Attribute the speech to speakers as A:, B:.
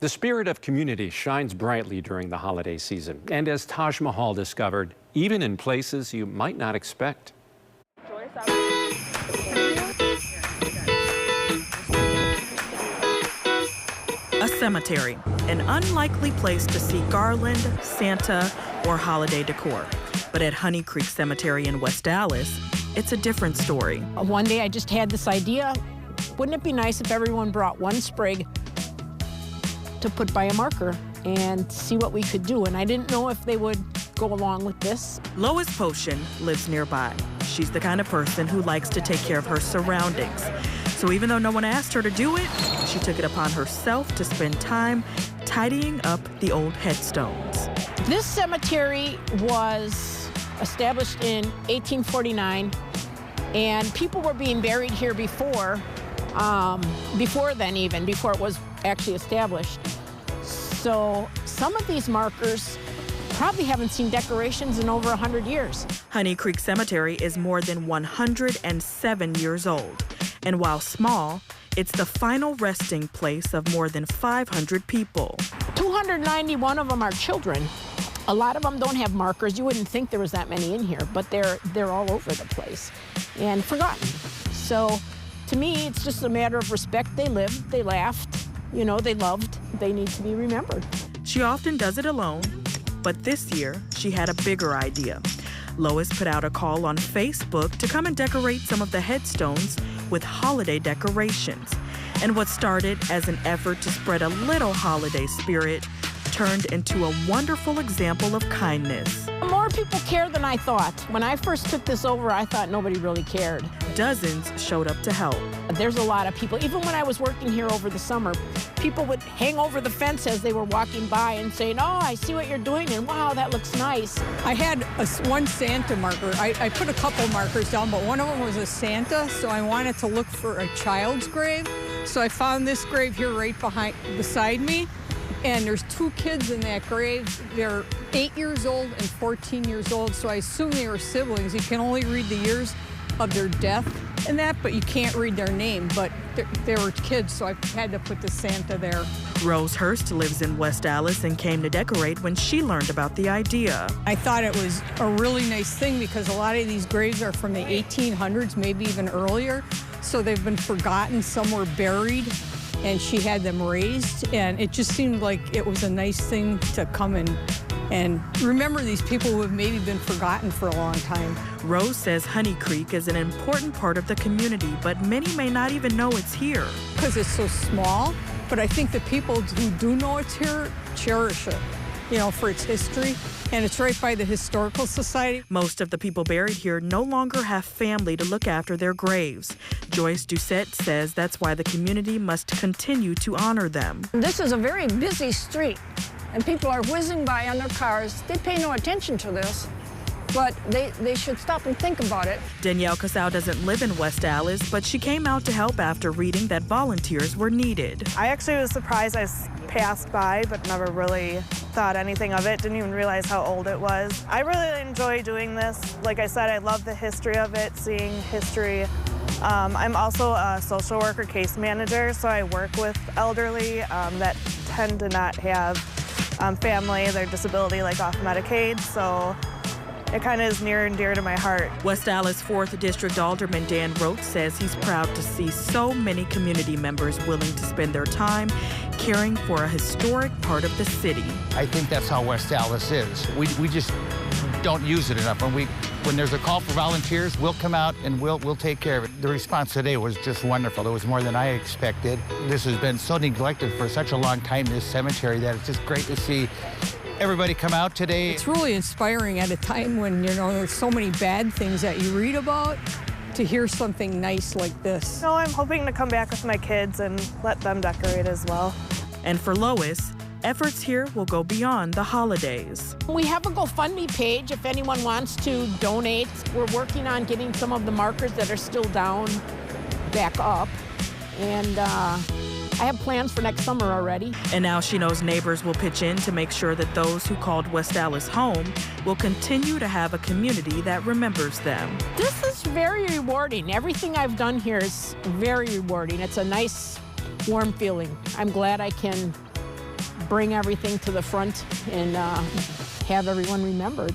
A: The spirit of community shines brightly during the holiday season, and as Tajma Hall discovered, even in places you might not expect.
B: A cemetery, an unlikely place to see garland, Santa, or holiday decor. But at Honey Creek Cemetery in West Allis, it's a different story.
C: One day I just had this idea, wouldn't it be nice if everyone brought one sprig to put by a marker and see what we could do? And I didn't know if they would go along with this.
B: Lois Pocian lives nearby. She's the kind of person who likes to take care of her surroundings. So even though no one asked her to do it, she took it upon herself to spend time tidying up the old headstones.
C: This cemetery was established in 1849, and people were being buried here before then even, before it was actually established. So some of these markers probably haven't seen decorations in over 100 years.
B: Honey Creek Cemetery is more than 107 years old. And while small, it's the final resting place of more than 500 people.
C: 291 of them are children. A lot of them don't have markers. You wouldn't think there was that many in here, but they're all over the place and forgotten. So to me, it's just a matter of respect. They lived, they laughed, you know, they loved. They need to be remembered.
B: She often does it alone, but this year she had a bigger idea. Lois put out a call on Facebook to come and decorate some of the headstones with holiday decorations. And what started as an effort to spread a little holiday spirit turned into a wonderful example of kindness.
C: More people care than I thought. When I first took this over, I thought nobody really cared.
B: Dozens showed up to help.
C: There's a lot of people. Even when I was working here over the summer, people would hang over the fence as they were walking by and saying, "Oh, I see what you're doing, and wow, that looks nice."
D: I had one Santa marker. I put a couple markers down, but one of them was a Santa, so I wanted to look for a child's grave. So I found this grave here right beside me, and there's two kids in that grave. They're 8 years old and 14 years old, so I assume they were siblings. You can only read the years of their death and that, but you can't read their name. But they were kids, so I had to put the Santa there.
B: Rose Hurst lives in West Allis and came to decorate when she learned about the idea.
D: I thought it was a really nice thing because a lot of these graves are from the 1800s, maybe even earlier, so they've been forgotten, some were buried, and she had them raised, and it just seemed like it was a nice thing to come and remember these people who have maybe been forgotten for a long time.
B: Rose says Honey Creek is an important part of the community, but many may not even know it's here.
D: Because it's so small, but I think the people who do know it's here cherish it, you know, for its history. And it's right by the Historical Society.
B: Most of the people buried here no longer have family to look after their graves. Joyce Doucette says that's why the community must continue to honor them.
E: This is a very busy street, and people are whizzing by on their cars. They pay no attention to this, but they should stop and think about it.
B: Danielle Casau doesn't live in West Allis, but she came out to help after reading that volunteers were needed.
F: I actually was surprised. I passed by, but never really thought anything of it. Didn't even realize how old it was. I really enjoy doing this. Like I said, I love the history of it, seeing history. I'm also a social worker case manager, so I work with elderly that tend to not have family, their disability, like off Medicaid, so it kind of is near and dear to my heart.
B: West Allis 4th District Alderman Dan Roth says he's proud to see so many community members willing to spend their time caring for a historic part of the city.
G: I think that's how West Allis is. We just don't use it enough. When there's a call for volunteers, we'll come out and we'll take care of it. The response today was just wonderful. It was more than I expected. This has been so neglected for such a long time, this cemetery, that it's just great to see everybody come out today.
D: It's really inspiring at a time when, you know, there's so many bad things that you read about, to hear something nice like this.
F: So I'm hoping to come back with my kids and let them decorate as well.
B: And for Lois, efforts here will go beyond the holidays.
C: We have a GoFundMe page if anyone wants to donate. We're working on getting some of the markers that are still down back up. And I have plans for next summer already.
B: And now she knows neighbors will pitch in to make sure that those who called West Allis home will continue to have a community that remembers them.
C: This is very rewarding. Everything I've done here is very rewarding. It's a nice, warm feeling. I'm glad I can bring everything to the front and have everyone remembered.